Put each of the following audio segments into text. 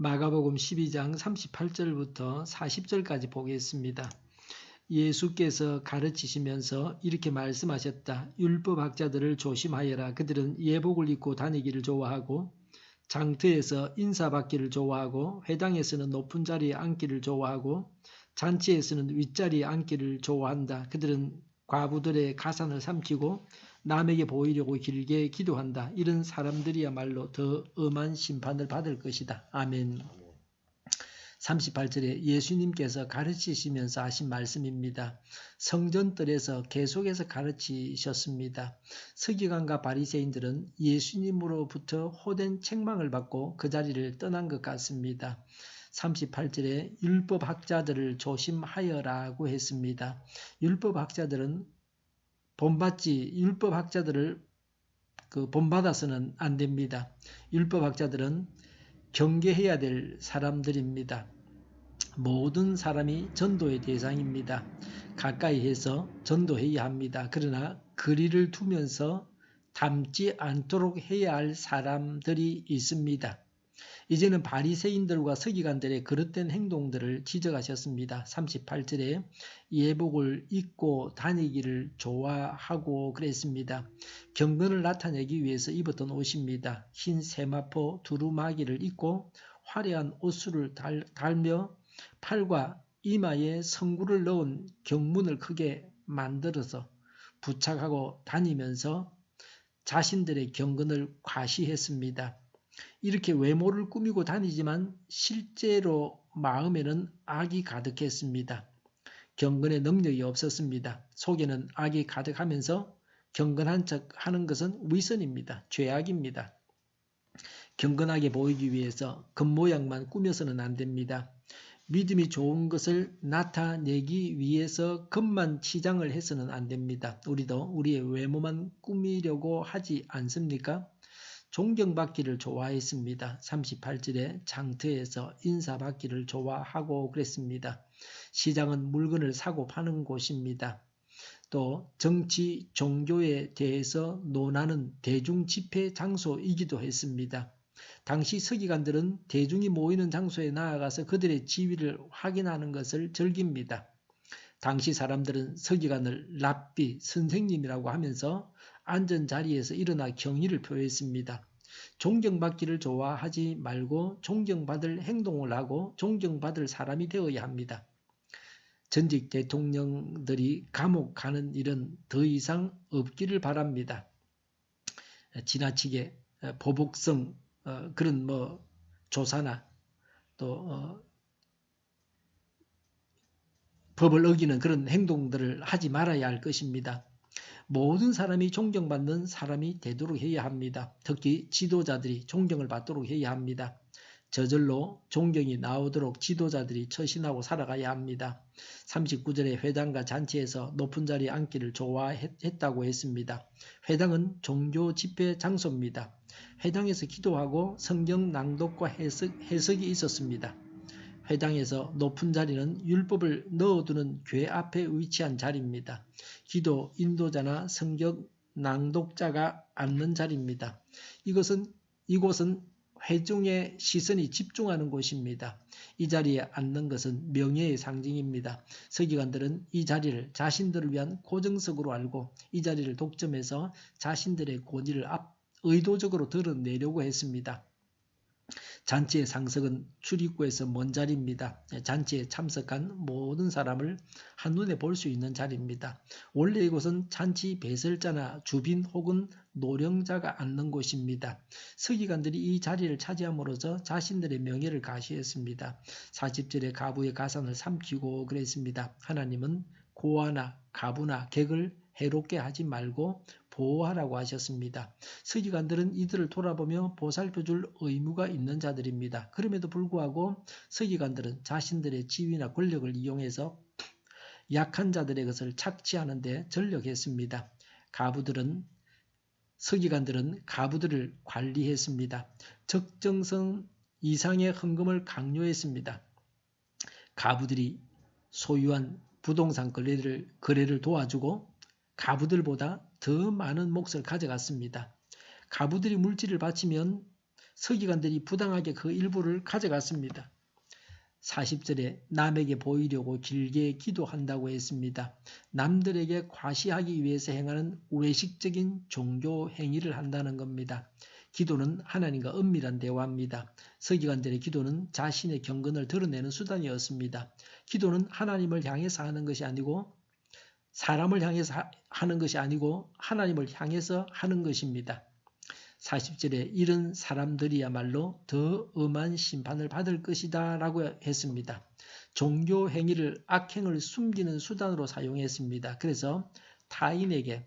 마가복음 12장 38절부터 40절까지 보겠습니다. 예수께서 가르치시면서 이렇게 말씀하셨다. 율법학자들을 조심하여라. 그들은 예복을 입고 다니기를 좋아하고 장터에서 인사받기를 좋아하고 회당에서는 높은 자리에 앉기를 좋아하고 잔치에서는 윗자리에 앉기를 좋아한다. 그들은 과부들의 가산을 삼키고 남에게 보이려고 길게 기도한다. 이런 사람들이야말로 더 엄한 심판을 받을 것이다. 아멘. 38절에 예수님께서 가르치시면서 하신 말씀입니다. 성전뜰에서 계속해서 가르치셨습니다. 서기관과 바리새인들은 예수님으로부터 호된 책망을 받고 그 자리를 떠난 것 같습니다. 38절에 율법학자들을 조심하여라고 했습니다. 율법학자들을 본받아서는 안 됩니다. 율법학자들은 경계해야 될 사람들입니다. 모든 사람이 전도의 대상입니다. 가까이 해서 전도해야 합니다. 그러나 거리를 두면서 닮지 않도록 해야 할 사람들이 있습니다. 이제는 바리새인들과 서기관들의 그릇된 행동들을 지적하셨습니다. 38절에 예복을 입고 다니기를 좋아하고 그랬습니다. 경건을 나타내기 위해서 입었던 옷입니다. 흰 세마포 두루마기를 입고 화려한 옷수를 달며 팔과 이마에 성구를 넣은 경문을 크게 만들어서 부착하고 다니면서 자신들의 경건을 과시했습니다. 이렇게 외모를 꾸미고 다니지만 실제로 마음에는 악이 가득했습니다. 경건의 능력이 없었습니다. 속에는 악이 가득하면서 경건한 척 하는 것은 위선입니다. 죄악입니다. 경건하게 보이기 위해서 겉모양만 꾸며서는 안 됩니다. 믿음이 좋은 것을 나타내기 위해서 겉만 치장을 해서는 안 됩니다. 우리도 우리의 외모만 꾸미려고 하지 않습니까? 존경받기를 좋아했습니다. 38절에 장터에서 인사받기를 좋아하고 그랬습니다. 시장은 물건을 사고 파는 곳입니다. 또 정치, 종교에 대해서 논하는 대중 집회 장소이기도 했습니다. 당시 서기관들은 대중이 모이는 장소에 나아가서 그들의 지위를 확인하는 것을 즐깁니다. 당시 사람들은 서기관을 랍비, 선생님이라고 하면서 앉은 자리에서 일어나 경의를 표했습니다. 존경받기를 좋아하지 말고 존경받을 행동을 하고 존경받을 사람이 되어야 합니다. 전직 대통령들이 감옥 가는 일은 더 이상 없기를 바랍니다. 지나치게 보복성 그런 조사나 또 법을 어기는 그런 행동들을 하지 말아야 할 것입니다. 모든 사람이 존경받는 사람이 되도록 해야 합니다. 특히 지도자들이 존경을 받도록 해야 합니다. 저절로 존경이 나오도록 지도자들이 처신하고 살아가야 합니다. 39절에 회당과 잔치에서 높은 자리에 앉기를 좋아했다고 했습니다. 회당은 종교 집회 장소입니다. 회당에서 기도하고 성경 낭독과 해석이 있었습니다. 회당에서 높은 자리는 율법을 넣어두는 궤 앞에 위치한 자리입니다. 기도 인도자나 성경 낭독자가 앉는 자리입니다. 이곳은 회중의 시선이 집중하는 곳입니다. 이 자리에 앉는 것은 명예의 상징입니다. 서기관들은 이 자리를 자신들을 위한 고정석으로 알고 이 자리를 독점해서 자신들의 권위를 의도적으로 드러내려고 했습니다. 잔치의 상석은 출입구에서 먼 자리입니다. 잔치에 참석한 모든 사람을 한눈에 볼 수 있는 자리입니다. 원래 이곳은 잔치 배설자나 주빈 혹은 노령자가 앉는 곳입니다. 서기관들이 이 자리를 차지함으로써 자신들의 명예를 가시했습니다. 40절에 가부의 가산을 삼키고 그랬습니다. 하나님은 고아나 가부나 객을 해롭게 하지 말고 보호하라고 하셨습니다. 서기관들은 이들을 돌아보며 보살펴줄 의무가 있는 자들입니다. 그럼에도 불구하고 서기관들은 자신들의 지위나 권력을 이용해서 약한 자들의 것을 착취하는 데 전력했습니다. 서기관들은 가부들을 관리했습니다. 적정성 이상의 헌금을 강요했습니다. 가부들이 소유한 부동산 거래를 도와주고 가부들보다 더 많은 몫을 가져갔습니다. 가부들이 물질을 바치면 서기관들이 부당하게 그 일부를 가져갔습니다. 40절에 남에게 보이려고 길게 기도한다고 했습니다. 남들에게 과시하기 위해서 행하는 외식적인 종교 행위를 한다는 겁니다. 기도는 하나님과 은밀한 대화입니다. 서기관들의 기도는 자신의 경건을 드러내는 수단이었습니다. 기도는 하나님을 향해서 하는 것이 아니고 사람을 향해서 하는 것이 아니고 하나님을 향해서 하는 것입니다. 40절에 이런 사람들이야말로 더 엄한 심판을 받을 것이다 라고 했습니다. 종교 행위를 악행을 숨기는 수단으로 사용했습니다. 그래서 타인에게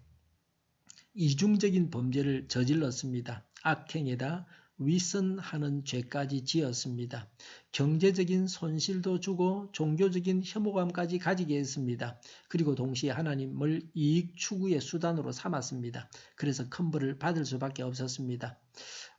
이중적인 범죄를 저질렀습니다. 악행에다 위선하는 죄까지 지었습니다. 경제적인 손실도 주고 종교적인 혐오감까지 가지게 했습니다. 그리고 동시에 하나님을 이익 추구의 수단으로 삼았습니다. 그래서 큰 벌을 받을 수밖에 없었습니다.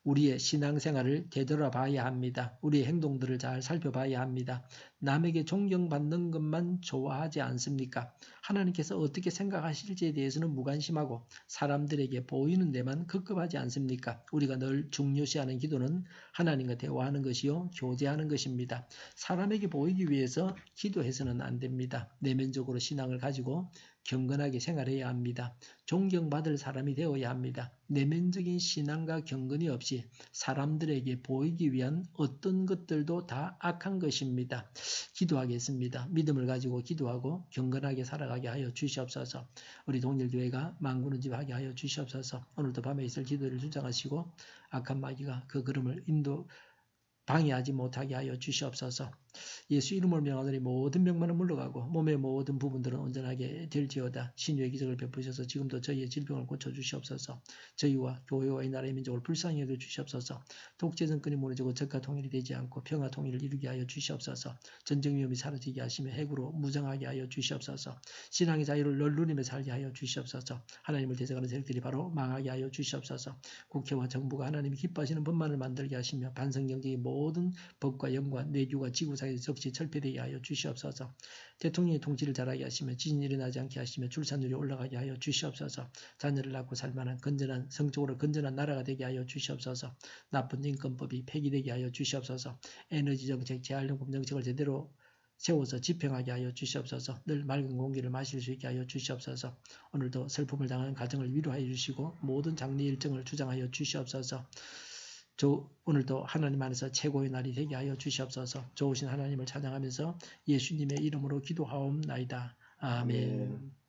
우리의 신앙생활을 되돌아봐야 합니다. 우리의 행동들을 잘 살펴봐야 합니다. 남에게 존경받는 것만 좋아하지 않습니까? 하나님께서 어떻게 생각하실지에 대해서는 무관심하고 사람들에게 보이는 데만 급급하지 않습니까? 우리가 늘 중요시하는 기도는 하나님과 대화하는 것이요 교제하는 것입니다. 사람에게 보이기 위해서 기도해서는 안 됩니다. 내면적으로 신앙을 가지고 경건하게 생활해야 합니다. 존경받을 사람이 되어야 합니다. 내면적인 신앙과 경건이 없이 사람들에게 보이기 위한 어떤 것들도 다 악한 것입니다. 기도하겠습니다. 믿음을 가지고 기도하고 경건하게 살아가게 하여 주시옵소서. 우리 동일교회가 만군의집하게 하여 주시옵소서. 오늘도 밤에 있을 기도를 주장하시고 악한 마귀가 그 걸음을 방해하지 못하게 하여 주시옵소서. 예수 이름을 명하노니 모든 병만은 물러가고 몸의 모든 부분들은 온전하게 될지어다. 신유의 기적을 베푸셔서 지금도 저희의 질병을 고쳐주시옵소서. 저희와 교회와 이 나라의 민족을 불쌍히 여겨 주시옵소서. 독재 정권이 무너지고 적과 통일이 되지 않고 평화 통일을 이루게 하여 주시옵소서. 전쟁 위험이 사라지게 하시며 핵으로 무장하게 하여 주시옵소서. 신앙의 자유를 늘 누리며 살게 하여 주시옵소서. 하나님을 대적하는 세력들이 바로 망하게 하여 주시옵소서. 국회와 정부가 하나님이 기뻐하시는 법만을 만들게 하시며 반성경제의 모든 법과 영과 내규와 지구사회의 적시 철폐되게 하여 주시옵소서. 대통령의 통치를 잘하게 하시며 지진이 일어나지 않게 하시며 출산율이 올라가게 하여 주시옵소서. 자녀를 낳고 살만한 건전한 성적으로 건전한 나라가 되게 하여 주시옵소서. 나쁜 인권법이 폐기되게 하여 주시옵소서. 에너지 정책, 재활용법 정책을 제대로 세워서 집행하게 하여 주시옵소서. 늘 맑은 공기를 마실 수 있게 하여 주시옵소서. 오늘도 슬픔을 당하는 가정을 위로하여 주시고 모든 장례 일정을 주장하여 주시옵소서. 오늘도 하나님 안에서 최고의 날이 되게 하여 주시옵소서. 좋으신 하나님을 찬양하면서 예수님의 이름으로 기도하옵나이다. 아멘.